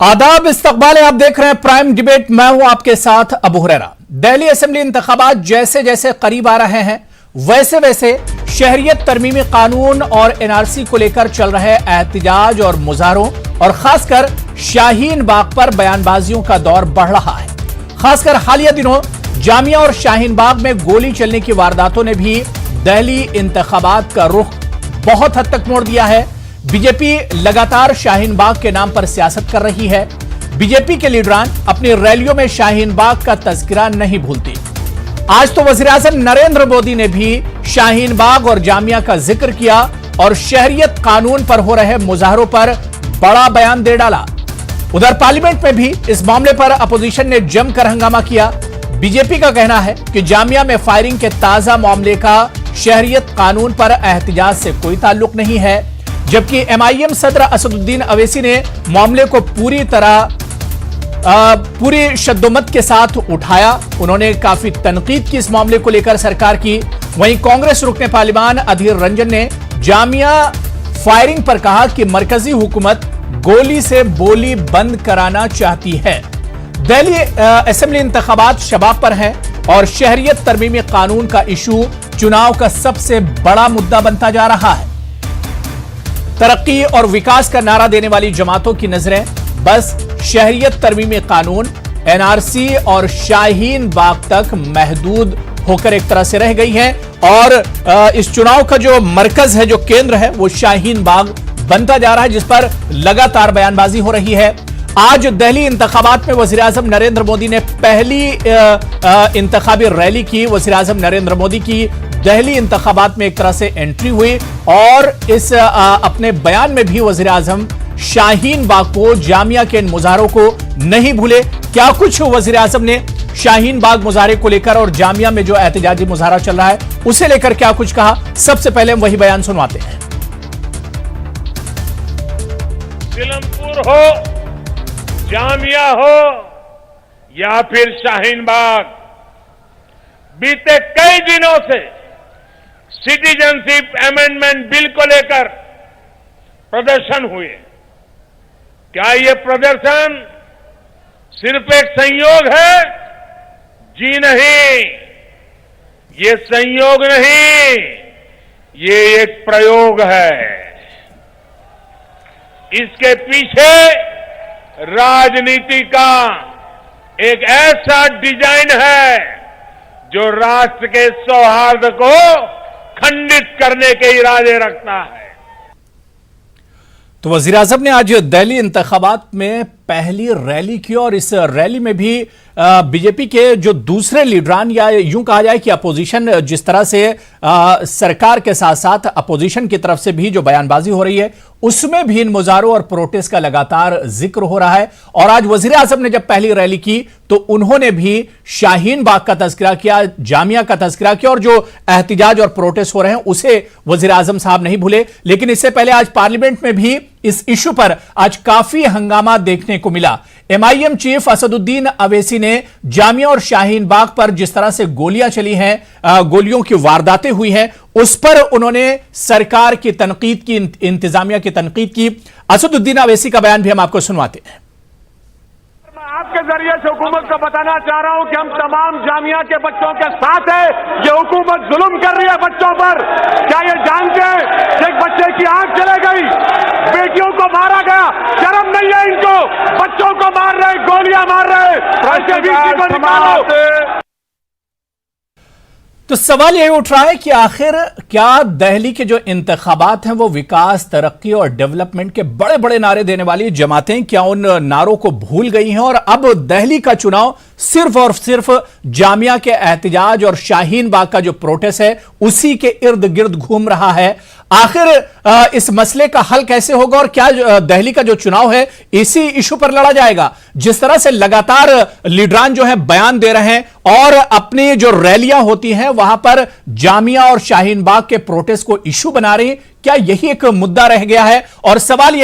आदाब, इस्तकबाल है। आप देख रहे हैं प्राइम डिबेट। मैं हूं आपके साथ अबू हुरैरा। दिल्ली असेंबली इंतखाबात जैसे जैसे करीब आ रहे हैं वैसे वैसे शहरियत तरमीमी कानून और एनआरसी को लेकर चल रहे एहतजाज और मुजाहरों और खासकर शाहीन बाग पर बयानबाजियों का दौर बढ़ रहा है। खासकर हालिया दिनों जामिया और शाहीन बाग में गोली चलने की वारदातों ने भी दिल्ली इंतखाबात का रुख बहुत हद तक मोड़ दिया है। बीजेपी लगातार शाहीन बाग के नाम पर सियासत कर रही है। बीजेपी के लीडरान अपनी रैलियों में शाहीन बाग का तज़किरा नहीं भूलती। आज तो वज़ीर-ए-आज़म नरेंद्र मोदी ने भी शाहीन बाग और जामिया का जिक्र किया और शहरियत कानून पर हो रहे मुजाहरों पर बड़ा बयान दे डाला। उधर पार्लियामेंट में भी इस मामले पर अपोजिशन ने जमकर हंगामा किया। बीजेपी का कहना है कि जामिया में फायरिंग के ताजा मामले का शहरियत कानून पर एहतजाज से कोई ताल्लुक नहीं है, जबकि एमआईएम सदर असदुद्दीन अवैसी ने मामले को पूरी शद्दोमत के साथ उठाया। उन्होंने काफी तनकीद की इस मामले को लेकर सरकार की। वहीं कांग्रेस रुकने पार्लिमान अधीर रंजन ने जामिया फायरिंग पर कहा कि मरकजी हुकूमत गोली से बोली बंद कराना चाहती है। दिल्ली असेंबली इंतखाबात शबाब पर है और शहरियत तरमीमी कानून का इशू चुनाव का सबसे बड़ा मुद्दा बनता जा रहा है। तरक्की और विकास का नारा देने वाली जमातों की नजरें बस शहरियत तरमीमी कानून, एनआरसी और शाहीन बाग तक महदूद होकर एक तरह से रह गई हैं और इस चुनाव का जो मरकज है, जो केंद्र है, वो शाहीन बाग बनता जा रहा है, जिस पर लगातार बयानबाजी हो रही है। आज दिल्ली इंतखाबात में वज़ीर-ए-आज़म नरेंद्र मोदी ने पहली इंतखाबी रैली की। वज़ीर-ए-आज़म नरेंद्र मोदी की दिल्ली इंतखाबात में एक तरह से एंट्री हुई और इस अपने बयान में भी वज़ीर-ए-आज़म शाहीन बाग को, जामिया के इन मुजाहरों को नहीं भूले। क्या कुछ वज़ीर-ए-आज़म ने शाहीन बाग मुजाहरे को लेकर और जामिया में जो एहतजाजी मुजाहरा चल रहा है उसे लेकर क्या कुछ कहा, सबसे पहले हम वही बयान सुनवाते हैं। सिलमपुर हो, जामिया हो या फिर शाहीन बाग, बीते कई दिनों से सिटीजनशिप अमेंडमेंट बिल को लेकर प्रदर्शन हुए। क्या ये प्रदर्शन सिर्फ एक संयोग है? जी नहीं, ये संयोग नहीं, ये एक प्रयोग है। इसके पीछे राजनीति का एक ऐसा डिजाइन है जो राष्ट्र के सौहार्द को खंडित करने के इरादे रखता है। तो वज़ीर-ए-आज़म ने आज दिल्ली इंतखाबात में पहली रैली की और इस रैली में भी बीजेपी के जो दूसरे लीडरान, या यूं कहा जाए कि अपोजिशन, जिस तरह से सरकार के साथ साथ अपोजिशन की तरफ से भी जो बयानबाजी हो रही है उसमें भी इन मुजाहरों और प्रोटेस्ट का लगातार जिक्र हो रहा है। और आज वज़ीर-ए-आज़म ने जब पहली रैली की तो उन्होंने भी शाहीन बाग का तज़किरा किया, जामिया का तज़किरा किया और जो एहतजाज और प्रोटेस्ट हो रहे हैं उसे वज़ीर-ए-आज़म साहब नहीं भूले। लेकिन इससे पहले आज पार्लियामेंट में भी इस इशू पर आज काफी हंगामा देखने को मिला। एमआईएम चीफ असदुद्दीन अवैसी ने जामिया और शाहीन बाग पर जिस तरह से गोलियां चली हैं, गोलियों की वारदातें हुई हैं, उस पर उन्होंने सरकार की तनकीद की, इंतजामिया की तनकीद की। असदुद्दीन अवैसी का बयान भी हम आपको सुनवाते हैं। आपके जरिए से हुकूमत को बताना चाह रहा हूं कि हम तमाम जामिया के बच्चों के साथ हैं। ये हुकूमत जुल्म कर रही है बच्चों पर। क्या ये जानते हैं कि एक बच्चे की आंख चले गई, बेटियों को मारा गया? शर्म नहीं है इनको? बच्चों को मार रहे, गोलियां मार रहे, ऐसे बीसी को निकालो। तो सवाल यही उठ रहा है कि आखिर क्या दिल्ली के जो इंतखाबात हैं वो विकास, तरक्की और डेवलपमेंट के बड़े बड़े नारे देने वाली जमातें क्या उन नारों को भूल गई हैं और अब दिल्ली का चुनाव सिर्फ और सिर्फ जामिया के एहतजाज और शाहीन बाग का जो प्रोटेस्ट है उसी के इर्द गिर्द घूम रहा है? आखिर इस मसले का हल कैसे होगा और क्या दिल्ली का जो चुनाव है इसी इशू पर लड़ा जाएगा? जिस तरह से लगातार लीडरान जो है बयान दे रहे हैं और अपनी जो रैलियां होती हैं वहां पर जामिया और शाहीन बाग के प्रोटेस्ट को इशू बना रही हैं, क्या यही एक मुद्दा रह गया है? और सवाल यही